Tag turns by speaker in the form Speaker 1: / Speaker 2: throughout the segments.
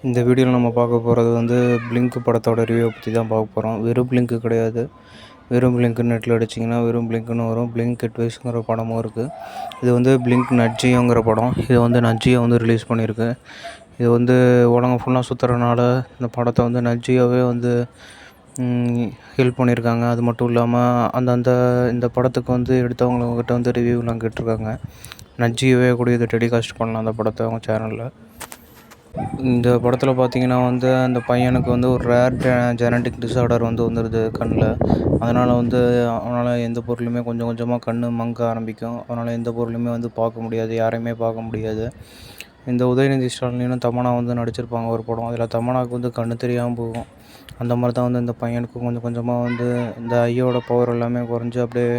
Speaker 1: இந்த வீடியோவில் நம்ம பார்க்க போகிறது வந்து பிளிங்க் படத்தோட ரிவ்யூ பற்றி தான் பார்க்க போகிறோம். வெறும் பிளிங்க் கிடையாது, வெறும் பிளிங்க் நெட்டில் அடிச்சிங்கன்னா வெறும் பிளிங்க்னு வரும். பிளிங்க் அட்வைஸுங்கிற படமும் இருக்குது. இது வந்து பிளிங்க் நட்ஜியோங்கிற படம். இது வந்து நட்ஜியோ வந்து ரிலீஸ் பண்ணியிருக்கு. இது வந்து உலகம் ஃபுல்லாக சுற்றுறனால இந்த படத்தை வந்து நட்ஜியோவே வந்து ஹெல்ப் பண்ணியிருக்காங்க. அது மட்டும் இல்லாமல் இந்த படத்துக்கு வந்து எடுத்தவங்கக்கிட்ட வந்து ரிவ்யூலாம் கேட்டிருக்காங்க. நட்ஜியோவே கூட இதை டெலிகாஸ்ட் பண்ணலாம் அந்த படத்தை அவங்க சேனலில். இந்த படத்தில் பார்த்திங்கன்னா வந்து அந்த பையனுக்கு வந்து ஒரு ரேர் ஜெனட்டிக் டிஸார்டர் வந்து வந்துடுது கண்ணில். அதனால் வந்து அவனால் எந்த பொருளுமே கொஞ்சம் கொஞ்சமாக கண் மங்க ஆரம்பிக்கும். அதனால் எந்த பொருளுமே வந்து பார்க்க முடியாது, யாரையுமே பார்க்க முடியாது. இந்த உதயநிதி ஸ்டாலினும் தமன்னா வந்து நடிச்சிருப்பாங்க ஒரு படம். அதில் தமன்னாவுக்கு வந்து கண் தெரியாமல் போகும். அந்த மாதிரி தான் வந்து இந்த பையனுக்கு கொஞ்சம் கொஞ்சமாக வந்து இந்த ஐயோட பவர் எல்லாமே குறைஞ்சி அப்படியே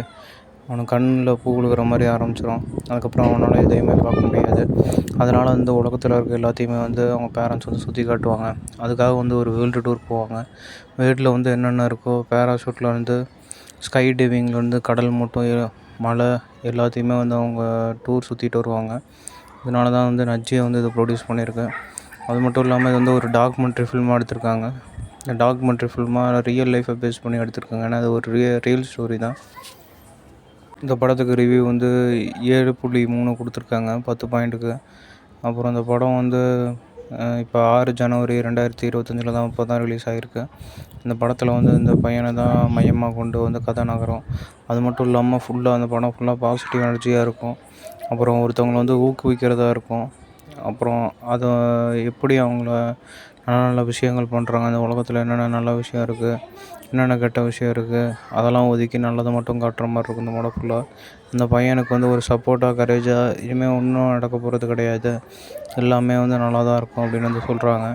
Speaker 1: அவனுக்கு கண்ணில் பூ விழுகிற மாதிரி ஆரம்பிச்சிடும். அதுக்கப்புறம் அவனால் எதையுமே பார்க்க முடியாது. அதனால் வந்து உலகத்தில் இருக்க எல்லாத்தையுமே வந்து அவங்க பேரண்ட்ஸ் வந்து சுற்றி காட்டுவாங்க. அதுக்காக வந்து ஒரு வேர்ல்டு டூர் போவாங்க. வேர்ல்டில் வந்து என்னென்ன இருக்கோ பேராஷூட்டில் வந்து ஸ்கை டைவிங்லேருந்து கடல் மட்டும் மலை எல்லாத்தையுமே வந்து அவங்க டூர் சுற்றிட்டு வருவாங்க. இதனால தான் வந்து நட்ஜியை வந்து இதை ப்ரொடியூஸ் பண்ணியிருக்கேன். அது மட்டும் இல்லாமல் இது வந்து ஒரு டாக்குமெண்ட்ரி ஃபில்மாக எடுத்திருக்காங்க. இந்த டாக்குமெண்ட்ரி ஃபில்மாக ரியல் லைஃப்பை பேஸ் பண்ணி எடுத்திருக்காங்க. ஏன்னா அது ஒரு ரியல் ஸ்டோரி தான். இந்த படத்துக்கு ரிவ்யூ வந்து 7.3 கொடுத்துருக்காங்க 10 பாயிண்ட்டுக்கு. அப்புறம் இந்த படம் வந்து இப்போ 6 ஜனவரி 2025 தான் இப்போ தான் ரிலீஸ் ஆகிருக்கு. இந்த படத்தில் வந்து இந்த பையனை தான் மையமாக கொண்டு வந்து கதை நகரும். அது மட்டும் இல்லாமல் ஃபுல்லாக அந்த படம் ஃபுல்லாக பாசிட்டிவ் எனர்ஜியாக இருக்கும். அப்புறம் ஒருத்தவங்களை வந்து ஊக்குவிக்கிறதா இருக்கும். அப்புறம் அதை எப்படி அவங்கள நல்ல நல்ல விஷயங்கள் பண்ணுறாங்க, அந்த உலகத்தில் என்னென்ன நல்ல விஷயம் இருக்குது, என்னென்ன கெட்ட விஷயம் இருக்குது, அதெல்லாம் ஒதுக்கி நல்லதை மட்டும் காட்டுற மாதிரி இருக்கும் இந்த படம் ஃபுல்லாக. இந்த பையனுக்கு வந்து ஒரு சப்போர்ட்டாக கரேஜாக இனிமேல் ஒன்றும் நடக்க போகிறது கிடையாது, எல்லாமே வந்து நல்லா தான் இருக்கும் அப்படின்னு வந்து சொல்கிறாங்க.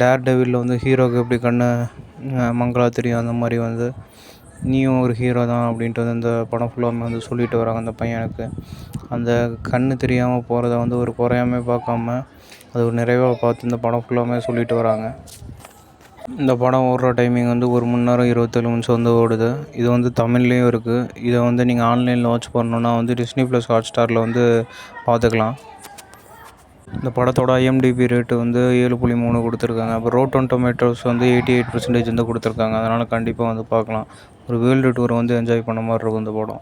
Speaker 1: டேர் டெவிலில் வந்து ஹீரோக்கு எப்படி கண்ணு மங்களா தெரியும், அந்த மாதிரி வந்து நீயும் ஒரு ஹீரோ தான் அப்படின்ட்டு வந்து இந்த படம் ஃபுல்லாக வந்து சொல்லிட்டு வராங்க. அந்த பையனுக்கு அந்த கண் தெரியாமல் போகிறத வந்து ஒரு குறையாமே பார்க்காம அது ஒரு நிறைவாக பார்த்து இந்த படம் ஃபுல்லாமே சொல்லிட்டு வராங்க. இந்த படம் ஓடுற டைமிங் வந்து 1 மணி நேரம் 27 நிமிஷம் வந்து ஓடுது. இது வந்து தமிழ்லேயும் இருக்குது. இதை வந்து நீங்கள் ஆன்லைனில் வாட்ச் பண்ணணுன்னா வந்து Disney+ ஹாட்ஸ்டாரில் வந்து பார்த்துக்கலாம். இந்த படத்தோட IMDb ரேட்டு வந்து 7.3 கொடுத்துருக்காங்க. அப்போ ரோட்டன் டொமேட்டோஸ் வந்து 88% வந்து கொடுத்துருக்காங்க. அதனால் கண்டிப்பாக வந்து பார்க்கலாம். ஒரு வேர்ல்டு டூரை வந்து என்ஜாய் பண்ண மாதிரி இருக்கும் இந்த படம்.